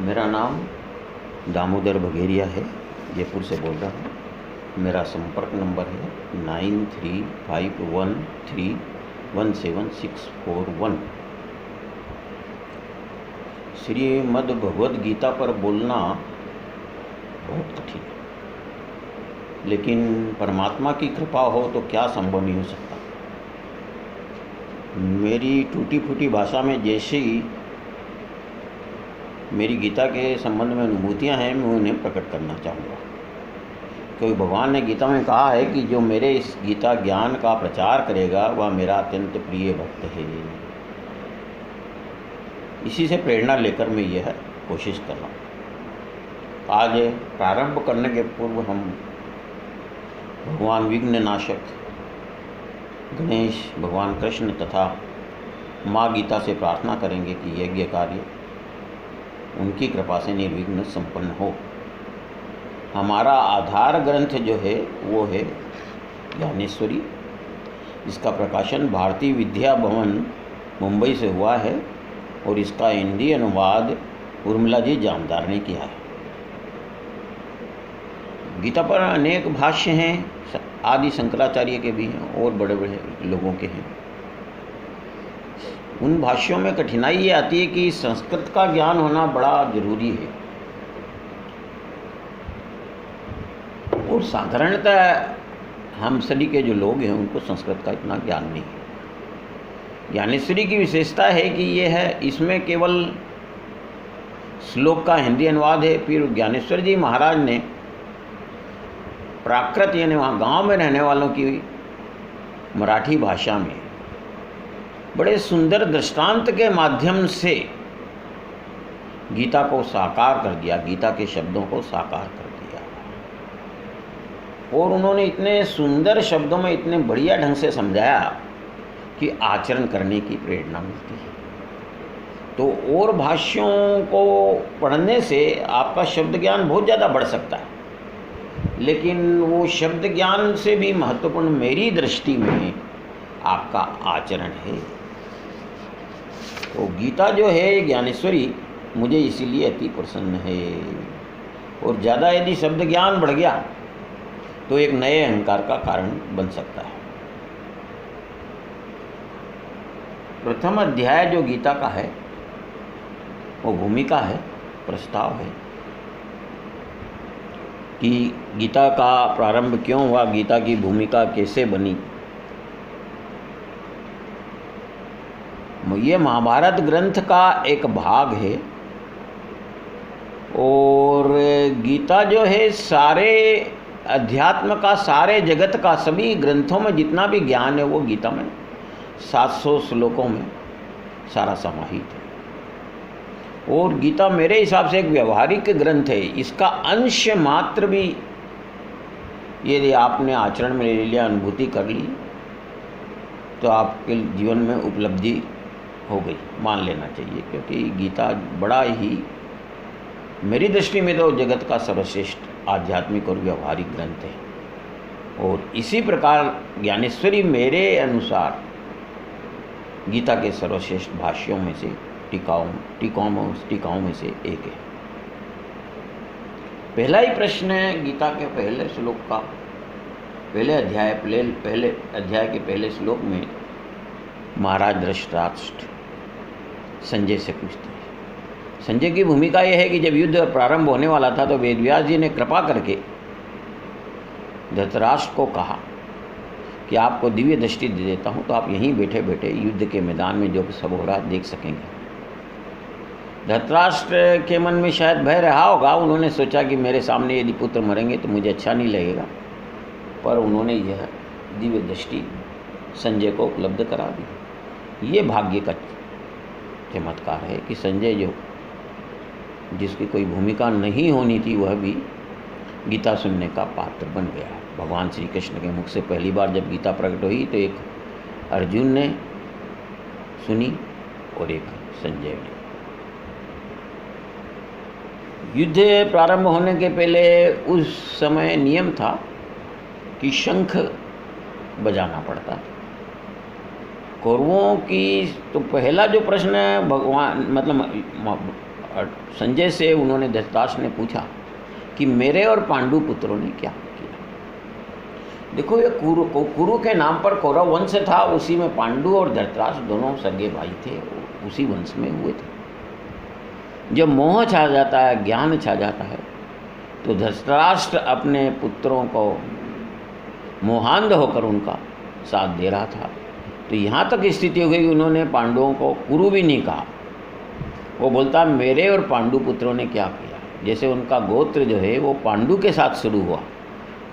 मेरा नाम दामोदर बघेरिया है, जयपुर से बोल रहा हूँ। मेरा संपर्क नंबर है 9351317641। श्रीमद् भगवद गीता पर बोलना बहुत कठिन है, लेकिन परमात्मा की कृपा हो तो क्या संभव नहीं हो सकता। मेरी टूटी फूटी भाषा में जैसे ही मेरी गीता के संबंध में अनुभूतियाँ हैं, मैं उन्हें प्रकट करना चाहूँगा। क्योंकि भगवान ने गीता में कहा है कि जो मेरे इस गीता ज्ञान का प्रचार करेगा वह मेरा अत्यंत प्रिय भक्त है। इसी से प्रेरणा लेकर मैं यह कोशिश कर रहा हूँ। आज प्रारंभ करने के पूर्व हम भगवान विघ्ननाशक गणेश, भगवान कृष्ण तथा माँ गीता से प्रार्थना करेंगे कि यज्ञ कार्य उनकी कृपा से निर्विघ्न संपन्न हो। हमारा आधार ग्रंथ जो है वो है ज्ञानेश्वरी। इसका प्रकाशन भारतीय विद्या भवन मुंबई से हुआ है और इसका हिंदी अनुवाद उर्मिला जी जामदार ने किया है। गीता पर अनेक भाष्य हैं, आदि शंकराचार्य के भी हैं और बड़े बड़े लोगों के हैं। उन भाष्यों में कठिनाई ये आती है कि संस्कृत का ज्ञान होना बड़ा जरूरी है और साधारणतः हम सभी के जो लोग हैं उनको संस्कृत का इतना ज्ञान नहीं है। ज्ञानेश्वरी की विशेषता है कि ये है, इसमें केवल श्लोक का हिंदी अनुवाद है। फिर ज्ञानेश्वर जी महाराज ने प्राकृत यानी वहाँ गांव में रहने वालों की मराठी भाषा में बड़े सुंदर दृष्टांत के माध्यम से गीता को साकार कर दिया, गीता के शब्दों को साकार कर दिया। और उन्होंने इतने सुंदर शब्दों में इतने बढ़िया ढंग से समझाया कि आचरण करने की प्रेरणा मिलती है। तो और भाष्यों को पढ़ने से आपका शब्द ज्ञान बहुत ज़्यादा बढ़ सकता है, लेकिन वो शब्द ज्ञान से भी महत्वपूर्ण मेरी दृष्टि में आपका आचरण है। तो गीता जो है ज्ञानेश्वरी मुझे इसीलिए अति प्रसन्न है। और ज़्यादा यदि शब्द ज्ञान बढ़ गया तो एक नए अहंकार का कारण बन सकता है। प्रथम अध्याय जो गीता का है वो भूमिका है, प्रस्ताव है कि गीता का प्रारंभ क्यों हुआ, गीता की भूमिका कैसे बनी। ये महाभारत ग्रंथ का एक भाग है और गीता जो है सारे अध्यात्म का, सारे जगत का, सभी ग्रंथों में जितना भी ज्ञान है वो गीता में 700 श्लोकों में सारा समाहित है। और गीता मेरे हिसाब से एक व्यवहारिक ग्रंथ है। इसका अंश मात्र भी यदि आपने आचरण में ले लिया, अनुभूति कर ली, तो आपके जीवन में उपलब्धि हो गई, मान लेना चाहिए। क्योंकि गीता बड़ा ही, मेरी दृष्टि में तो जगत का सर्वश्रेष्ठ आध्यात्मिक और व्यवहारिक ग्रंथ है। और इसी प्रकार ज्ञानेश्वरी मेरे अनुसार गीता के सर्वश्रेष्ठ भाष्यों में से, टीकाओं में से एक है। पहला ही प्रश्न है गीता के पहले श्लोक का, पहले अध्याय के पहले श्लोक में महाराज धृतराष्ट्र संजय से पूछते हैं। संजय की भूमिका यह है कि जब युद्ध प्रारंभ होने वाला था तो वेदव्यास जी ने कृपा करके धृतराष्ट्र को कहा कि आपको दिव्य दृष्टि दे देता हूँ, तो आप यहीं बैठे बैठे युद्ध के मैदान में जो सब हो रहा देख सकेंगे। धृतराष्ट्र के मन में शायद भय रहा होगा। उन्होंने सोचा कि मेरे सामने यदि पुत्र मरेंगे तो मुझे अच्छा नहीं लगेगा, पर उन्होंने यह दिव्य दृष्टि संजय को उपलब्ध करा दी। ये भाग्य का चमत्कार है कि संजय जो, जिसकी कोई भूमिका नहीं होनी थी, वह भी गीता सुनने का पात्र बन गया। भगवान श्री कृष्ण के मुख से पहली बार जब गीता प्रकट हुई तो एक अर्जुन ने सुनी और एक संजय ने। युद्ध प्रारंभ होने के पहले उस समय नियम था कि शंख बजाना पड़ता था। कौरवों की तो पहला जो प्रश्न भगवान और संजय से उन्होंने धृतराष्ट्र ने पूछा कि मेरे और पांडु पुत्रों ने क्या किया। देखो, ये कुरु के नाम पर कौरव वंश था, उसी में पांडु और धृतराष्ट्र दोनों सगे भाई थे, उसी वंश में हुए थे। जब मोह छा जाता है, ज्ञान छा जाता है, तो धृतराष्ट्र अपने पुत्रों को मोहांध होकर उनका साथ दे रहा था। तो यहाँ तक स्थिति हो गई, उन्होंने पांडवों को कुरु भी नहीं कहा, वो बोलता मेरे और पांडु पुत्रों ने क्या किया। जैसे उनका गोत्र जो है वो पांडु के साथ शुरू हुआ।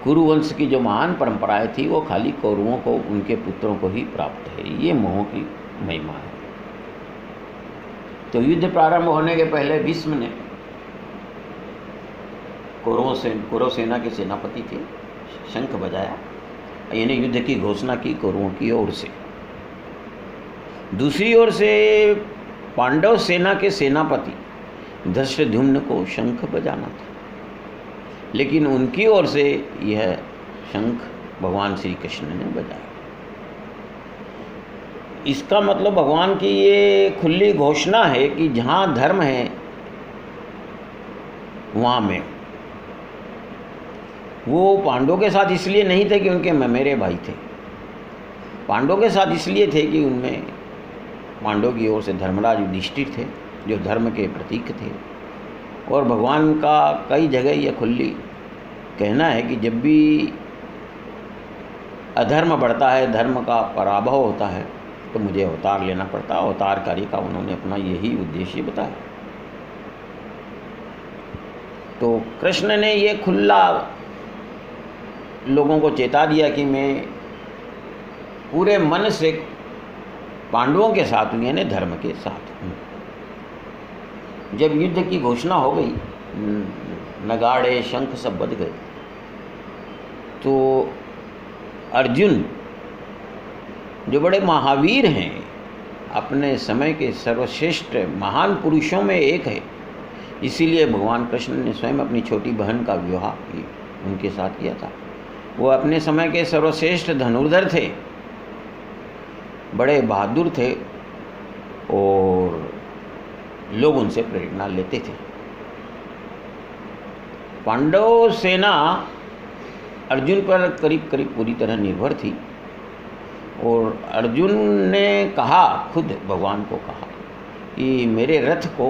कुरुवंश की जो महान परंपराएं थी वो खाली कौरवों को, उनके पुत्रों को ही प्राप्त है। ये मोह की महिमा है। तो युद्ध प्रारंभ होने के पहले भीष्म ने कौरव सेना के सेनापति थे, शंख बजाया, यानी युद्ध की घोषणा की कौरवों की ओर से। दूसरी ओर से पांडव सेना के सेनापति धृष्टद्युम्न को शंख बजाना था, लेकिन उनकी ओर से यह शंख भगवान श्री कृष्ण ने बजाया। इसका मतलब भगवान की ये खुली घोषणा है कि जहाँ धर्म है वहाँ मैं। वो पांडवों के साथ इसलिए नहीं थे कि उनके ममेरे भाई थे, पांडवों के साथ इसलिए थे कि उनमें पांडवों की ओर से धर्मराज युधिष्ठिर थे जो धर्म के प्रतीक थे। और भगवान का कई जगह यह खुली कहना है कि जब भी अधर्म बढ़ता है, धर्म का पराभव होता है, तो मुझे अवतार लेना पड़ता। अवतार कार्य का उन्होंने अपना यही उद्देश्य बताया। तो कृष्ण ने ये खुला लोगों को चेता दिया कि मैं पूरे मन से पांडवों के साथ हूँ, यानी धर्म के साथ हूँ। जब युद्ध की घोषणा हो गई, नगाड़े शंख सब बज गए, तो अर्जुन जो बड़े महावीर हैं, अपने समय के सर्वश्रेष्ठ महान पुरुषों में एक है, इसीलिए भगवान कृष्ण ने स्वयं अपनी छोटी बहन का विवाह उनके साथ किया था। वो अपने समय के सर्वश्रेष्ठ धनुर्धर थे, बड़े बहादुर थे और लोग उनसे प्रेरणा लेते थे। पांडव सेना अर्जुन पर करीब करीब पूरी तरह निर्भर थी और अर्जुन ने कहा, खुद भगवान को कहा कि मेरे रथ को,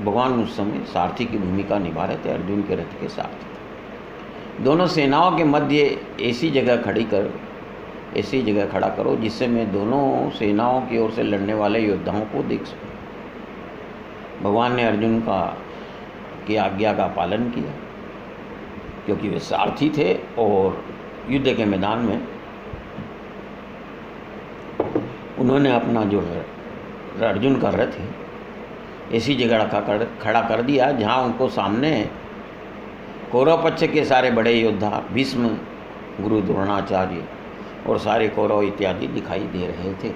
भगवान उस समय सारथी की भूमिका निभा रहे थे, अर्जुन के रथ के सारथी। दोनों सेनाओं के मध्य ऐसी जगह खड़ा करो जिससे मैं दोनों सेनाओं की ओर से लड़ने वाले योद्धाओं को देख सकूं। भगवान ने अर्जुन की आज्ञा का पालन किया, क्योंकि वे सारथी थे और युद्ध के मैदान में उन्होंने अपना जो अर्जुन का रथ है ऐसी जगह खड़ा कर दिया जहाँ उनको सामने कौरव पक्ष के सारे बड़े योद्धा भीष्म, गुरु द्रोणाचार्य और सारे कौरव इत्यादि दिखाई दे रहे थे।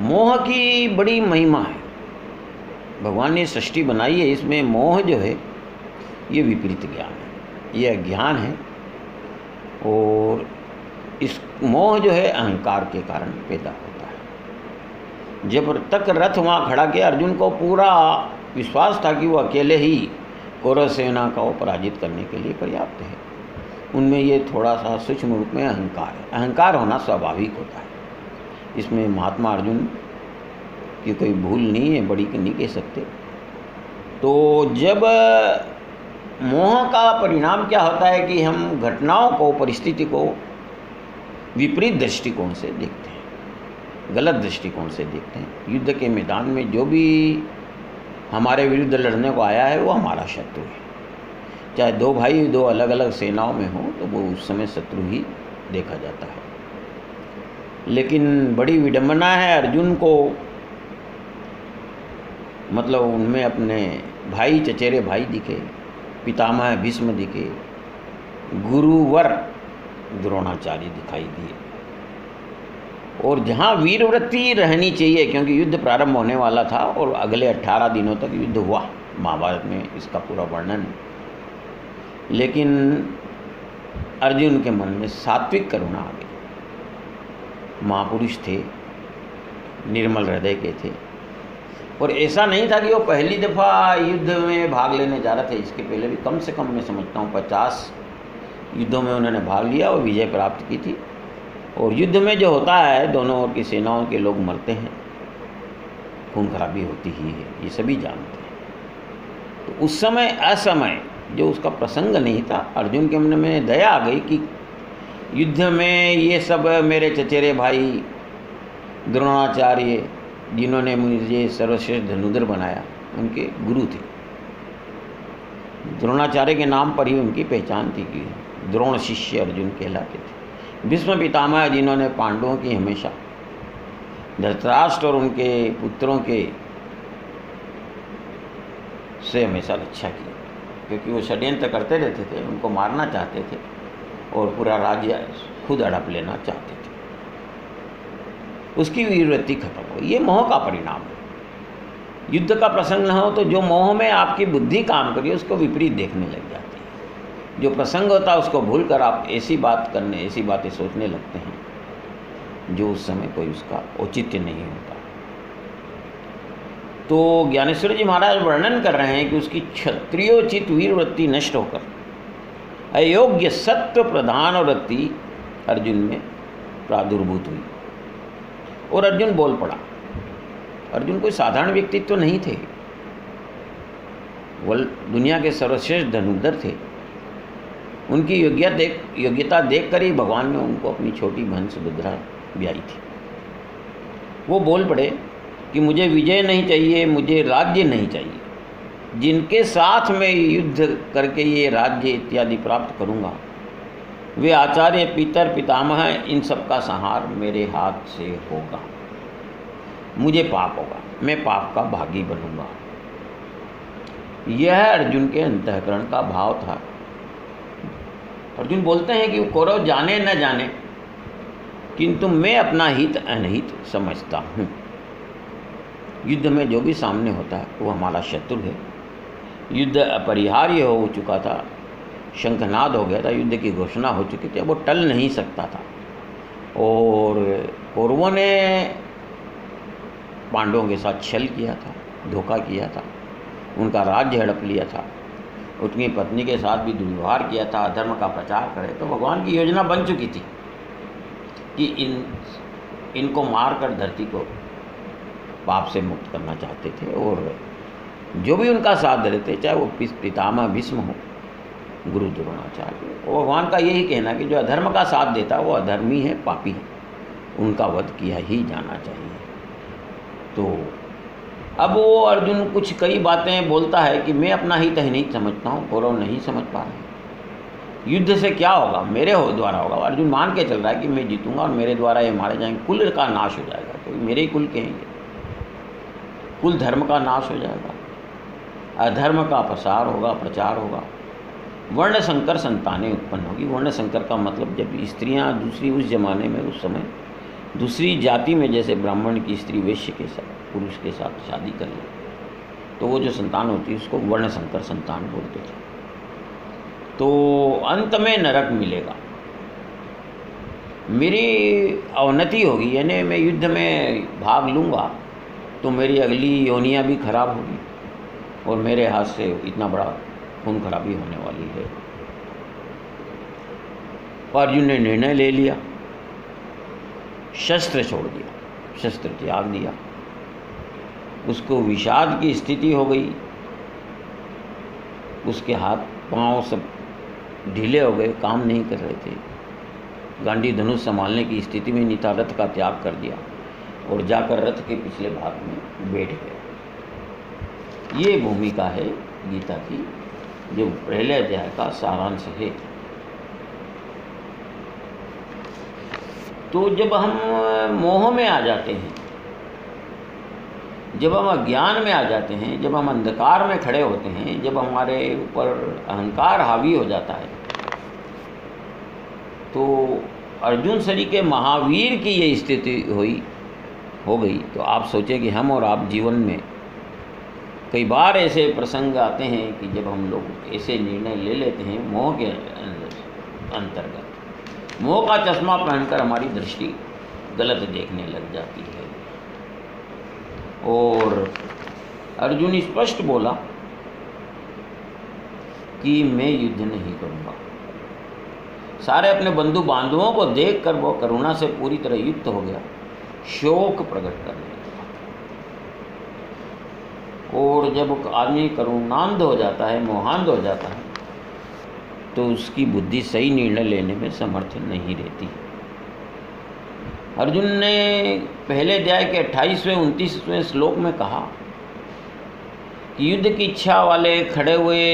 मोह की बड़ी महिमा है। भगवान ने सृष्टि बनाई है, इसमें मोह जो है ये विपरीत ज्ञान है, ये अज्ञान है। और इस मोह जो है अहंकार के कारण पैदा होता है। जब तक रथ वहाँ खड़ा किया, अर्जुन को पूरा विश्वास था कि वो अकेले ही कौरव सेना को पराजित करने के लिए पर्याप्त है। उनमें ये थोड़ा सा सूक्ष्म रूप में अहंकार है। अहंकार होना स्वाभाविक होता है, इसमें महात्मा अर्जुन की कोई भूल नहीं है, बड़ी नहीं कह सकते। तो जब मोह का परिणाम क्या होता है कि हम घटनाओं को, परिस्थिति को विपरीत दृष्टिकोण से देखते हैं, गलत दृष्टिकोण से देखते हैं। युद्ध के मैदान में जो भी हमारे विरुद्ध लड़ने को आया है वो हमारा शत्रु है। चाहे दो भाई दो अलग अलग सेनाओं में हो तो वो उस समय शत्रु ही देखा जाता है। लेकिन बड़ी विडंबना है, अर्जुन को मतलब उनमें अपने भाई, चचेरे भाई दिखे, पितामह भीष्म दिखे, गुरुवर द्रोणाचार्य दिखाई दिए। और जहाँ वीरवृत्ति रहनी चाहिए, क्योंकि युद्ध प्रारंभ होने वाला था और अगले 18 दिनों तक युद्ध हुआ, महाभारत में इसका पूरा वर्णन। लेकिन अर्जुन के मन में सात्विक करुणा आ गई। महापुरुष थे, निर्मल हृदय के थे, और ऐसा नहीं था कि वो पहली दफ़ा युद्ध में भाग लेने जा रहे थे, इसके पहले भी कम से कम मैं समझता हूँ 50 युद्धों में उन्होंने भाग लिया और विजय प्राप्त की थी। और युद्ध में जो होता है, दोनों ओर की सेनाओं के लोग मरते हैं, खून खराबी होती ही है, ये सभी जानते हैं। तो उस समय असमय जो उसका प्रसंग नहीं था, अर्जुन के मन में दया आ गई कि युद्ध में ये सब मेरे चचेरे भाई द्रोणाचार्य, जिन्होंने मुझे सर्वश्रेष्ठ धनुधर बनाया, उनके गुरु थे। द्रोणाचार्य के नाम पर ही उनकी पहचान थी कि द्रोण शिष्य अर्जुन कहलाते थे। भीष्म पितामह, जिन्होंने पांडवों की हमेशा, धृतराष्ट्र और उनके पुत्रों के से हमेशा रक्षा की, क्योंकि वो षड्यंत्र करते रहते थे, उनको मारना चाहते थे और पूरा राज्य खुद हड़प लेना चाहते थे। उसकी वीरवृत्ति खत्म हो, ये मोह का परिणाम है। युद्ध का प्रसंग न हो तो जो मोह में आपकी बुद्धि काम करिए उसको विपरीत देखने लग जाती है। जो प्रसंग होता है उसको भूल कर आप ऐसी बातें सोचने लगते हैं जो उस समय कोई उसका औचित्य नहीं होता। तो ज्ञानेश्वर जी महाराज वर्णन कर रहे हैं कि उसकी क्षत्रियोचित वीरवृत्ति नष्ट होकर अयोग्य सत्व प्रधान वृत्ति अर्जुन में प्रादुर्भूत हुई और अर्जुन बोल पड़ा। अर्जुन कोई साधारण व्यक्तित्व तो नहीं थे, वो दुनिया के सर्वश्रेष्ठ धनुर्धर थे। उनकी योग्यता देखकर ही भगवान ने उनको अपनी छोटी बहन सुभद्रा ब्याई थी। वो बोल पड़े कि मुझे विजय नहीं चाहिए, मुझे राज्य नहीं चाहिए। जिनके साथ मैं युद्ध करके ये राज्य इत्यादि प्राप्त करूँगा, वे आचार्य, पितर, पितामह, इन सब का संहार मेरे हाथ से होगा। मुझे पाप होगा, मैं पाप का भागी बनूंगा। यह अर्जुन के अंतःकरण का भाव था। अर्जुन बोलते हैं कि कौरव जाने न जाने, किंतु मैं अपना हित अनहित समझता हूँ। युद्ध में जो भी सामने होता है वो हमारा शत्रु है। युद्ध अपरिहार्य हो चुका था, शंखनाद हो गया था, युद्ध की घोषणा हो चुकी थी, वो टल नहीं सकता था। और कौरवों ने पांडवों के साथ छल किया था, धोखा किया था, उनका राज्य हड़प लिया था, उनकी पत्नी के साथ भी दुर्व्यवहार किया था, अधर्म का प्रचार करे। तो भगवान की योजना बन चुकी थी कि इनको मार कर धरती को पाप से मुक्त करना चाहते थे। और जो भी उनका साथ दे रहे थे, चाहे वो पितामह भीष्म हो, गुरु द्रोणाचार्य, वो भगवान का यही कहना कि जो अधर्म का साथ देता है वो अधर्मी है, पापी है, उनका वध किया ही जाना चाहिए। तो अब वो अर्जुन कुछ कई बातें बोलता है कि मैं अपना हित नहीं समझता हूँ, कौरव नहीं समझ पा रहे। युद्ध से क्या होगा, मेरे द्वारा होगा। अर्जुन मान के चल रहा है कि मैं जीतूंगा और मेरे द्वारा ये मारे जाएंगे, कुल का नाश हो जाएगा, क्योंकि मेरे ही कुल के हैं, कुल धर्म का नाश हो जाएगा, अधर्म का प्रसार होगा, प्रचार होगा, वर्ण संकर संतानें उत्पन्न होगी। वर्ण संकर का मतलब जब स्त्रियां दूसरी, उस जमाने में, उस समय दूसरी जाति में, जैसे ब्राह्मण की स्त्री वैश्य के साथ, पुरुष के साथ शादी कर ले, तो वो जो संतान होती है उसको वर्ण संकर संतान बोलते थे। तो अंत में नरक मिलेगा, मेरी अवनति होगी, यानी मैं युद्ध में भाग लूँगा तो मेरी अगली योनियाँ भी खराब होगी और मेरे हाथ से इतना बड़ा खून खराबी होने वाली है। अर्जुन ने निर्णय ले लिया, शस्त्र छोड़ दिया, शस्त्र त्याग दिया। उसको विषाद की स्थिति हो गई, उसके हाथ पांव सब ढीले हो गए, काम नहीं कर रहे थे, गांडी धनुष संभालने की स्थिति में नहीं था, रथ का त्याग कर दिया और जाकर रथ के पिछले भाग में बैठ गया। ये भूमिका है गीता की, जो पहले अध्याय का सारांश है। तो जब हम मोह में आ जाते हैं, जब हम अज्ञान में आ जाते हैं, जब हम अंधकार में खड़े होते हैं, जब हमारे ऊपर अहंकार हावी हो जाता है, तो अर्जुन सरी के महावीर की ये स्थिति हो गई। तो आप सोचें कि हम और आप जीवन में कई बार ऐसे प्रसंग आते हैं कि जब हम लोग ऐसे निर्णय ले लेते हैं मोह के अंतर्गत, मोह का चश्मा पहनकर हमारी दृष्टि गलत देखने लग जाती है और अर्जुन स्पष्ट बोला कि मैं युद्ध नहीं करूंगा। सारे अपने बंधु बांधवों को देखकर वो करुणा से पूरी तरह युक्त हो गया, शोक प्रकट करने लगा। और जब आदमी करुणांध हो जाता है, मोहांध हो जाता है, तो उसकी बुद्धि सही निर्णय लेने में समर्थ नहीं रहती। अर्जुन ने पहले अध्याय के 28वें 29वें श्लोक में कहा कि युद्ध की इच्छा वाले खड़े हुए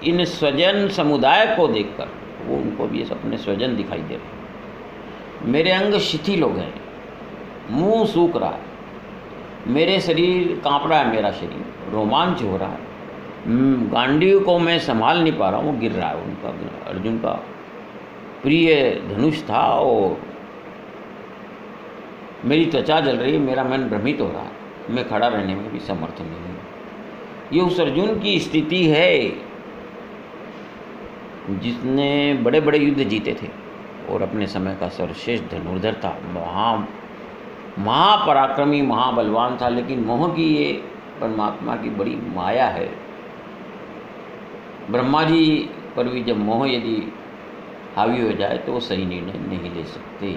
इन स्वजन समुदाय को देखकर, वो उनको भी अपने स्वजन दिखाई दे रहे, मेरे अंग शिथिल हो गए, मुंह सूख रहा है, मेरे शरीर कांप रहा है, मेरा शरीर रोमांच हो रहा है, गांडीव को मैं संभाल नहीं पा रहा हूँ, गिर रहा है। उनका अर्जुन का प्रिय धनुष था और मेरी त्वचा जल रही है, मेरा मन भ्रमित हो रहा है, मैं खड़ा रहने में भी समर्थ नहीं हूँ। ये उस अर्जुन की स्थिति है जिसने बड़े बड़े युद्ध जीते थे और अपने समय का सर्वश्रेष्ठ धनुर्धर था, महापराक्रमी, महाबलवान था। लेकिन मोह की ये परमात्मा की बड़ी माया है। ब्रह्मा जी पर भी जब मोह यदि हावी हो जाए तो वो सही निर्णय नहीं ले सकते।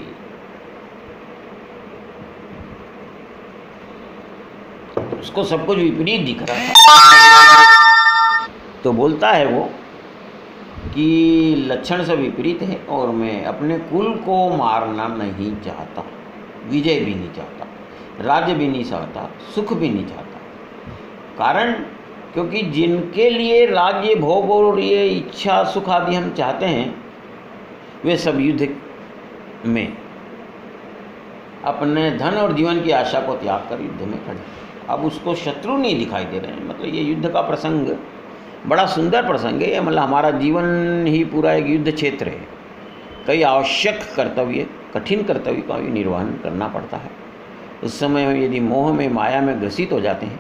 उसको सब कुछ विपरीत दिख रहा था, तो बोलता है वो कि लक्षण से विपरीत है और मैं अपने कुल को मारना नहीं चाहता, विजय भी नहीं चाहता, राज्य भी नहीं चाहता, सुख भी नहीं चाहता। कारण क्योंकि जिनके लिए राज्य भोग और ये इच्छा सुख आदि हम चाहते हैं, वे सब युद्ध में अपने धन और जीवन की आशा को त्याग कर युद्ध में खड़े। अब उसको शत्रु नहीं दिखाई दे रहे हैं। मतलब ये युद्ध का प्रसंग बड़ा सुंदर प्रसंग है। मतलब हमारा जीवन ही पूरा एक युद्ध क्षेत्र है। कई आवश्यक कर्तव्य, कठिन कर्तव्य का भी निर्वहन करना पड़ता है। उस समय यदि मोह में, माया में ग्रसित हो जाते हैं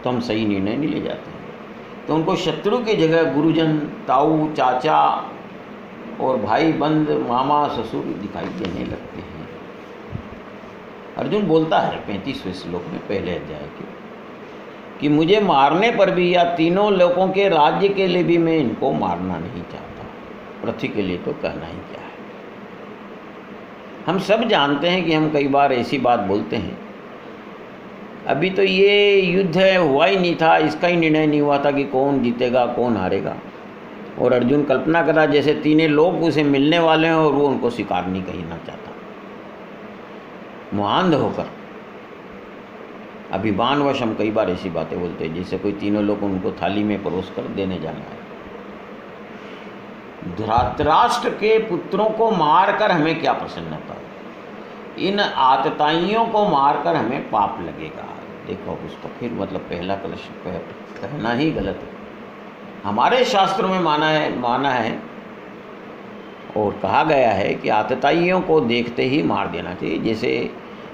तो हम सही निर्णय नहीं ले जाते हैं। तो उनको शत्रु की जगह गुरुजन, ताऊ, चाचा और भाई बंद, मामा, ससुर दिखाई देने लगते हैं। अर्जुन बोलता है 35वें श्लोक में पहले अध्याय के कि मुझे मारने पर भी या तीनों लोगों के राज्य के लिए भी मैं इनको मारना नहीं चाहता। पृथ्वी के लिए तो कहना ही क्या है। हम सब जानते हैं कि हम कई बार ऐसी बात बोलते हैं, अभी तो ये युद्ध हुआ ही नहीं था, इसका ही निर्णय नहीं हुआ था कि कौन जीतेगा कौन हारेगा। और अर्जुन कल्पना करा जैसे तीनों लोग उसे मिलने वाले हैं और वो उनको स्वीकार नहीं कहना चाहता। मुआंध होकर अभिमानवश हम कई बार ऐसी बातें बोलते हैं जैसे कोई तीनों लोग उनको थाली में परोस कर देने जाना है। धृतराष्ट्र के पुत्रों को मारकर हमें क्या प्रसन्नता है, इन आतताइयों को मारकर हमें पाप लगेगा। देखो उसको फिर मतलब पहला कलश कहना ही गलत है। हमारे शास्त्रों में माना है और कहा गया है कि आतताइयों को देखते ही मार देना चाहिए। जैसे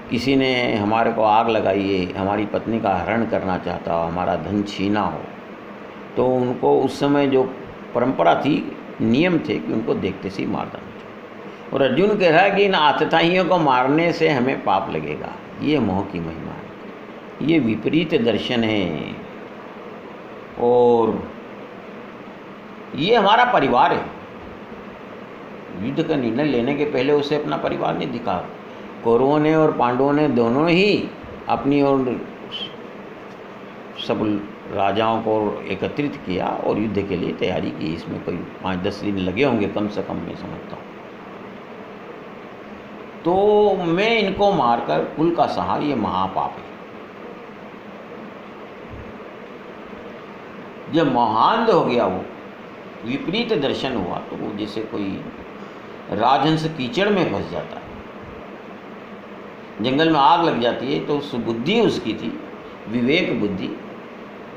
किसी ने हमारे को आग लगाई है, हमारी पत्नी का हरण करना चाहता हो, हमारा धन छीना हो, तो उनको उस समय जो परंपरा थी, नियम थे कि उनको देखते से ही मार देना चाहिए। और अर्जुन कह रहा है कि इन आतताइयों को मारने से हमें पाप लगेगा। ये मोह की महिमा है, ये विपरीत दर्शन है। और ये हमारा परिवार है। युद्ध का निर्णय लेने के पहले उसे अपना परिवार नहीं दिखा। कौरवों ने और पांडवों ने दोनों ही अपनी ओर सब राजाओं को एकत्रित किया और युद्ध के लिए तैयारी की। इसमें कोई 5-10 दिन लगे होंगे कम से कम, मैं समझता हूँ। तो मैं इनको मारकर कुल का सहा, ये महापाप है। जब मोहांध हो गया, वो विपरीत दर्शन हुआ, तो वो जैसे कोई राजहंस कीचड़ में फंस जाता है, जंगल में आग लग जाती है, तो उस बुद्धि उसकी थी, विवेक बुद्धि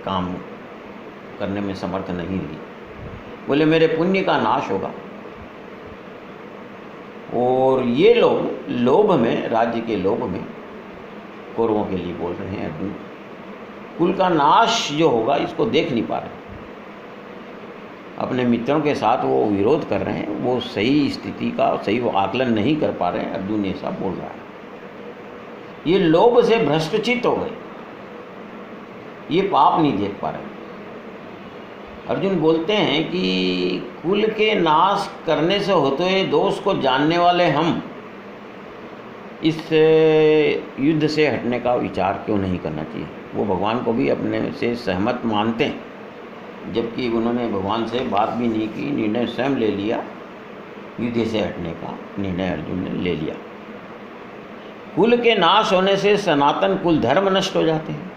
काम करने में समर्थ नहीं रही। बोले मेरे पुण्य का नाश होगा। और ये लोग लोभ में, राज्य के लोभ में कौरवों के लिए बोल रहे हैं अर्जुन, कुल का नाश जो होगा इसको देख नहीं पा रहे। अपने मित्रों के साथ वो विरोध कर रहे हैं, वो सही स्थिति का सही वो आकलन नहीं कर पा रहे हैं। अर्जुन ऐसा बोल रहा है। ये लोभ से भ्रष्टचित्त हो गए। ये पाप नहीं देख पा रहे। अर्जुन बोलते हैं कि कुल के नाश करने से होते हुए दोष को जानने वाले हम इस युद्ध से हटने का विचार क्यों नहीं करना चाहिए। वो भगवान को भी अपने से सहमत मानते हैं, जबकि उन्होंने भगवान से बात भी नहीं की, निर्णय स्वयं ले लिया, युद्ध से हटने का निर्णय अर्जुन ने ले लिया। कुल के नाश होने से सनातन कुल धर्म नष्ट हो जाते हैं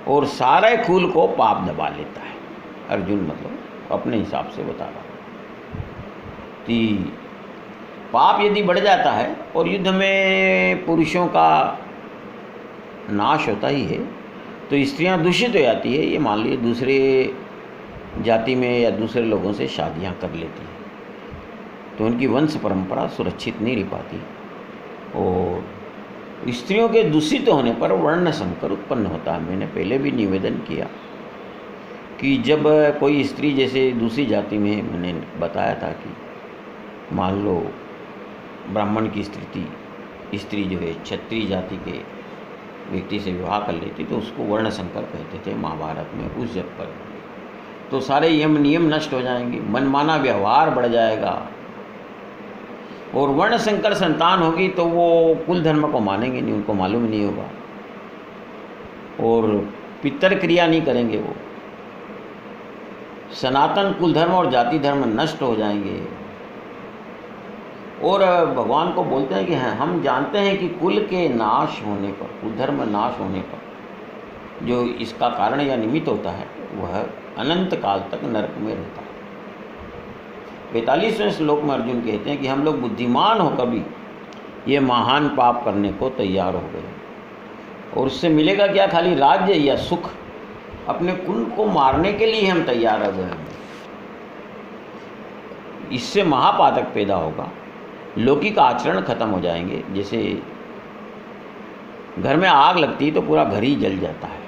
और सारे कुल को पाप दबा लेता है। अर्जुन मतलब अपने हिसाब से बता रहा कि पाप यदि बढ़ जाता है और युद्ध में पुरुषों का नाश होता ही है तो स्त्रियां दूषित हो जाती है। ये मान लीजिए दूसरे जाति में या दूसरे लोगों से शादियां कर लेती हैं तो उनकी वंश परंपरा सुरक्षित नहीं रह पाती और स्त्रियों के दूषित होने पर वर्ण संकर उत्पन्न होता है। मैंने पहले भी निवेदन किया कि जब कोई स्त्री जैसे दूसरी जाति में, मैंने बताया था कि मान लो ब्राह्मण की स्त्री जो है क्षत्रिय जाति के व्यक्ति से विवाह कर लेती तो उसको वर्ण संकर कहते थे महाभारत में उस जग पर। तो सारे यम नियम नष्ट हो जाएंगे, मनमाना व्यवहार बढ़ जाएगा और वर्ण संकर संतान होगी तो वो कुल धर्म को मानेंगे नहीं, उनको मालूम नहीं होगा और पितर क्रिया नहीं करेंगे। वो सनातन कुल धर्म और जाति धर्म नष्ट हो जाएंगे। और भगवान को बोलते हैं कि हम जानते हैं कि कुल के नाश होने पर, कुल धर्म नाश होने पर जो इसका कारण या निमित्त होता है वह अनंत काल तक नरक में रहता है। 45वें श्लोक में अर्जुन कहते हैं कि हम लोग बुद्धिमान होकर भी ये महान पाप करने को तैयार हो गए और उससे मिलेगा क्या, खाली राज्य या सुख। अपने कुल को मारने के लिए हम तैयार हो गए हैं। इससे महापातक पैदा होगा, लौकिक आचरण खत्म हो जाएंगे। जैसे घर में आग लगती है तो पूरा घर ही जल जाता है,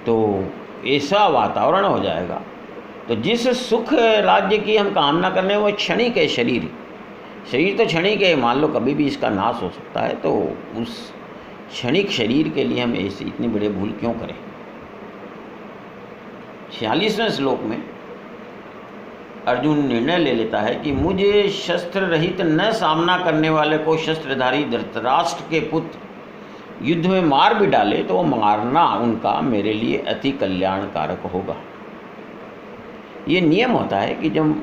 तो ऐसा वातावरण हो जाएगा। तो जिस सुख राज्य की हम कामना करने वो क्षणिक है। शरीर तो क्षणिक है, मान लो कभी भी इसका नाश हो सकता है, तो उस क्षणिक शरीर के लिए हम ऐसी इतनी बड़े भूल क्यों करें। 46वें श्लोक में अर्जुन निर्णय ले लेता है कि मुझे शस्त्र रहित न सामना करने वाले को शस्त्रधारी धृतराष्ट्र के पुत्र युद्ध में मार भी डाले तो वो मारना उनका मेरे लिए अति कल्याणकारक होगा। ये नियम होता है कि जब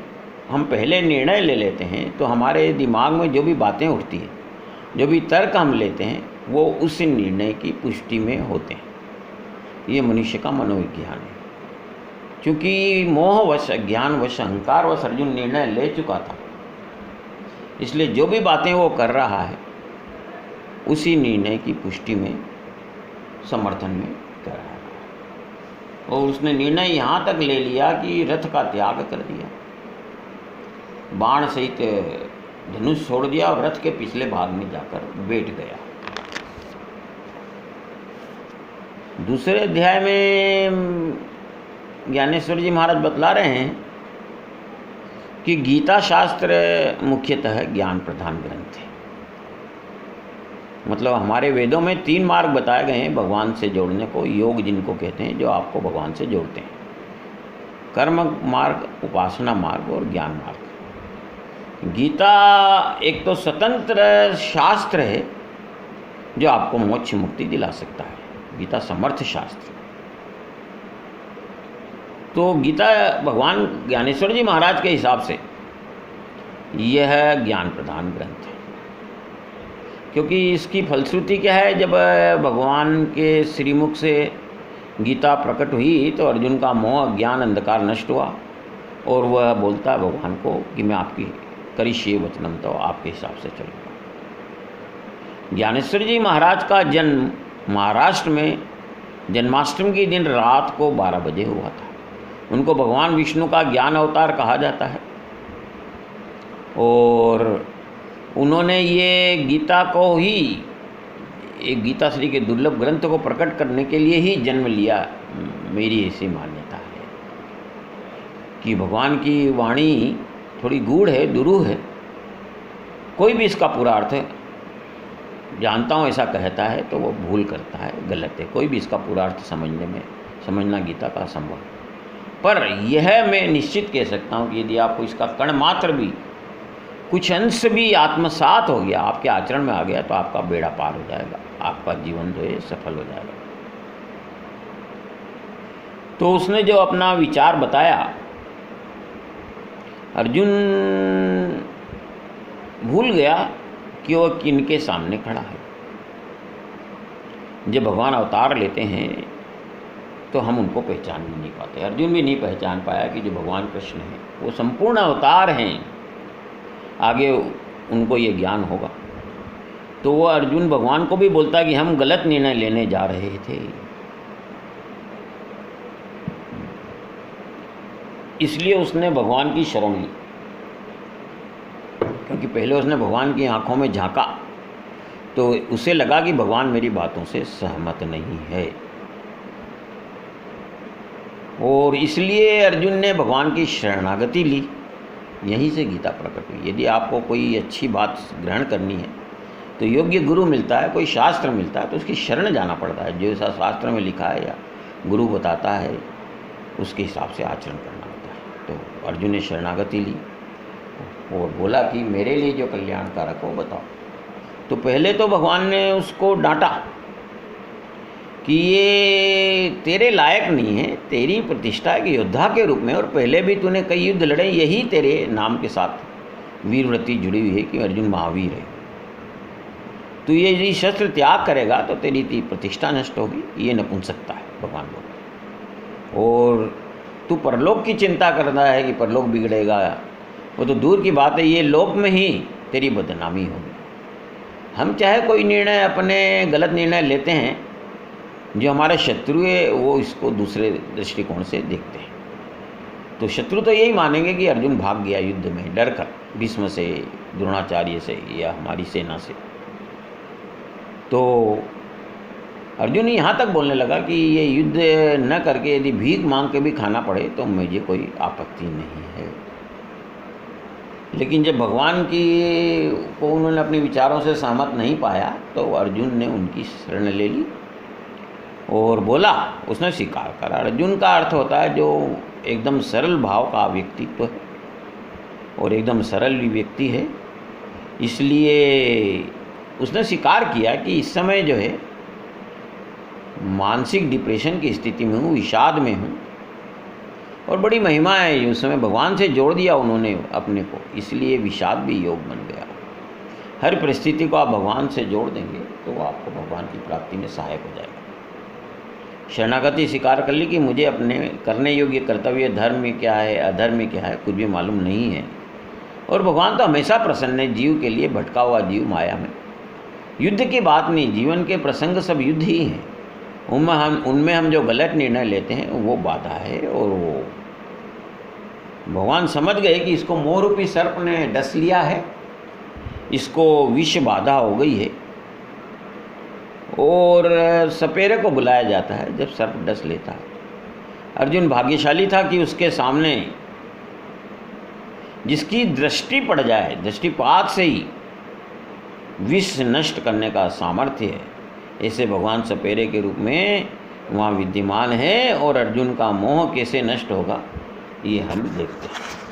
हम पहले निर्णय ले लेते हैं तो हमारे दिमाग में जो भी बातें उठती हैं, जो भी तर्क हम लेते हैं, वो उस निर्णय की पुष्टि में होते हैं। ये मनुष्य का मनोविज्ञान है। क्योंकि मोहवश, अज्ञानवश, अहंकारवश अर्जुन निर्णय ले चुका था, इसलिए जो भी बातें वो कर रहा है उसी निर्णय की पुष्टि में, समर्थन में कर रहा है। और उसने निर्णय यहाँ तक ले लिया कि रथ का त्याग कर दिया, बाण सहित धनुष छोड़ दिया और रथ के पिछले भाग में जाकर बैठ गया। दूसरे अध्याय में ज्ञानेश्वर जी महाराज बतला रहे हैं कि गीता शास्त्र मुख्यतः ज्ञान प्रधान ग्रंथ है। मतलब हमारे वेदों में 3 मार्ग बताए गए हैं भगवान से जोड़ने को, योग जिनको कहते हैं, जो आपको भगवान से जोड़ते हैं, कर्म मार्ग, उपासना मार्ग और ज्ञान मार्ग। गीता एक तो स्वतंत्र शास्त्र है जो आपको मोक्ष मुक्ति दिला सकता है, गीता समर्थ शास्त्र। तो गीता भगवान ज्ञानेश्वर जी महाराज के हिसाब से यह ज्ञान प्रधान ग्रंथ है, क्योंकि इसकी फलश्रुति क्या है, जब भगवान के श्रीमुख से गीता प्रकट हुई तो अर्जुन का मोह, ज्ञान, अंधकार नष्ट हुआ और वह बोलता है भगवान को कि मैं आपकी करिष्ये वचनम, तो आपके हिसाब से चलूँगा। ज्ञानेश्वर जी महाराज का जन्म महाराष्ट्र में जन्माष्टमी के दिन रात को 12 बजे हुआ था। उनको भगवान विष्णु का ज्ञान अवतार कहा जाता है और उन्होंने ये गीता को ही, एक गीता श्री के दुर्लभ ग्रंथ को प्रकट करने के लिए ही जन्म लिया। मेरी ऐसी मान्यता है कि भगवान की वाणी थोड़ी गूढ़ है, दुरूह है, कोई भी इसका पूरा अर्थ जानता हूँ ऐसा कहता है तो वो भूल करता है, गलत है। कोई भी इसका पूरा अर्थ समझना गीता का असंभव है। पर यह मैं निश्चित कह सकता हूँ कि यदि आपको इसका कण मात्र भी, कुछ अंश भी आत्मसात हो गया, आपके आचरण में आ गया, तो आपका बेड़ा पार हो जाएगा, आपका जीवन जो है सफल हो जाएगा। तो उसने जो अपना विचार बताया, अर्जुन भूल गया कि वह किनके सामने खड़ा है। जब भगवान अवतार लेते हैं तो हम उनको पहचान भी नहीं पाते। अर्जुन भी नहीं पहचान पाया कि जो भगवान कृष्ण हैं वो संपूर्ण अवतार हैं, आगे उनको ये ज्ञान होगा। तो वो अर्जुन भगवान को भी बोलता कि हम गलत निर्णय लेने जा रहे थे, इसलिए उसने भगवान की शरण ली। क्योंकि पहले उसने भगवान की आंखों में झांका तो उसे लगा कि भगवान मेरी बातों से सहमत नहीं है, और इसलिए अर्जुन ने भगवान की शरणागति ली। यहीं से गीता प्रकट हुई। यदि आपको कोई अच्छी बात ग्रहण करनी है तो योग्य गुरु मिलता है, कोई शास्त्र मिलता है तो उसकी शरण जाना पड़ता है। जो ऐसा शास्त्र में लिखा है या गुरु बताता है उसके हिसाब से आचरण करना होता है। तो अर्जुन ने शरणागति ली और बोला कि मेरे लिए जो कल्याणकारक हो बताओ। तो पहले तो भगवान ने उसको डांटा कि ये तेरे लायक नहीं है, तेरी प्रतिष्ठा एक योद्धा के रूप में, और पहले भी तूने कई युद्ध लड़े, यही तेरे नाम के साथ वीरवृत्ति जुड़ी हुई है कि अर्जुन महावीर है। तू ये यदि शस्त्र त्याग करेगा तो तेरी प्रतिष्ठा नष्ट होगी, ये नपुंसकता है, भगवान बोले। और तू परलोक की चिंता करना है कि परलोक बिगड़ेगा, वो तो दूर की बात है, ये लोक में ही तेरी बदनामी होगी। हम चाहे कोई निर्णय, अपने गलत निर्णय लेते हैं, जो हमारे शत्रु है वो इसको दूसरे दृष्टिकोण से देखते हैं। तो शत्रु तो यही मानेंगे कि अर्जुन भाग गया युद्ध में डर कर, भीष्म से, द्रोणाचार्य से या हमारी सेना से। तो अर्जुन यहाँ तक बोलने लगा कि ये युद्ध न करके यदि भीख मांग के भी खाना पड़े तो मुझे कोई आपत्ति नहीं है। लेकिन जब भगवान को उन्होंने अपने विचारों से सहमत नहीं पाया तो अर्जुन ने उनकी शरण ले ली और बोला, उसने स्वीकार करा। अर्जुन का अर्थ होता है जो एकदम सरल भाव का व्यक्तित्व है और एकदम सरल व्यक्ति है, इसलिए उसने स्वीकार किया कि इस समय जो है मानसिक डिप्रेशन की स्थिति में हूँ, विषाद में हूँ, और बड़ी महिमा है उस समय भगवान से जोड़ दिया उन्होंने अपने को, इसलिए विषाद भी योग बन गया। हर परिस्थिति को आप भगवान से जोड़ देंगे तो आपको भगवान की प्राप्ति में सहायक हो जाएगा। शरणागति स्वीकार कर ली कि मुझे अपने करने योग्य कर्तव्य धर्म में क्या है, अधर्म में क्या है, कुछ भी मालूम नहीं है, और भगवान तो हमेशा प्रसन्न है जीव के लिए, भटका हुआ जीव माया में। युद्ध की बात नहीं, जीवन के प्रसंग सब युद्ध ही हैं, उनमें हम जो गलत निर्णय लेते हैं वो बाधा है। और वो भगवान समझ गए कि इसको मोह रूपी सर्प ने डस लिया है, इसको विष बाधा हो गई है, और सपेरे को बुलाया जाता है जब सर्प डस लेता है। अर्जुन भाग्यशाली था कि उसके सामने जिसकी दृष्टि पड़ जाए, दृष्टिपात से ही विष नष्ट करने का सामर्थ्य है, ऐसे भगवान सपेरे के रूप में वहाँ विद्यमान है। और अर्जुन का मोह कैसे नष्ट होगा ये हम देखते हैं।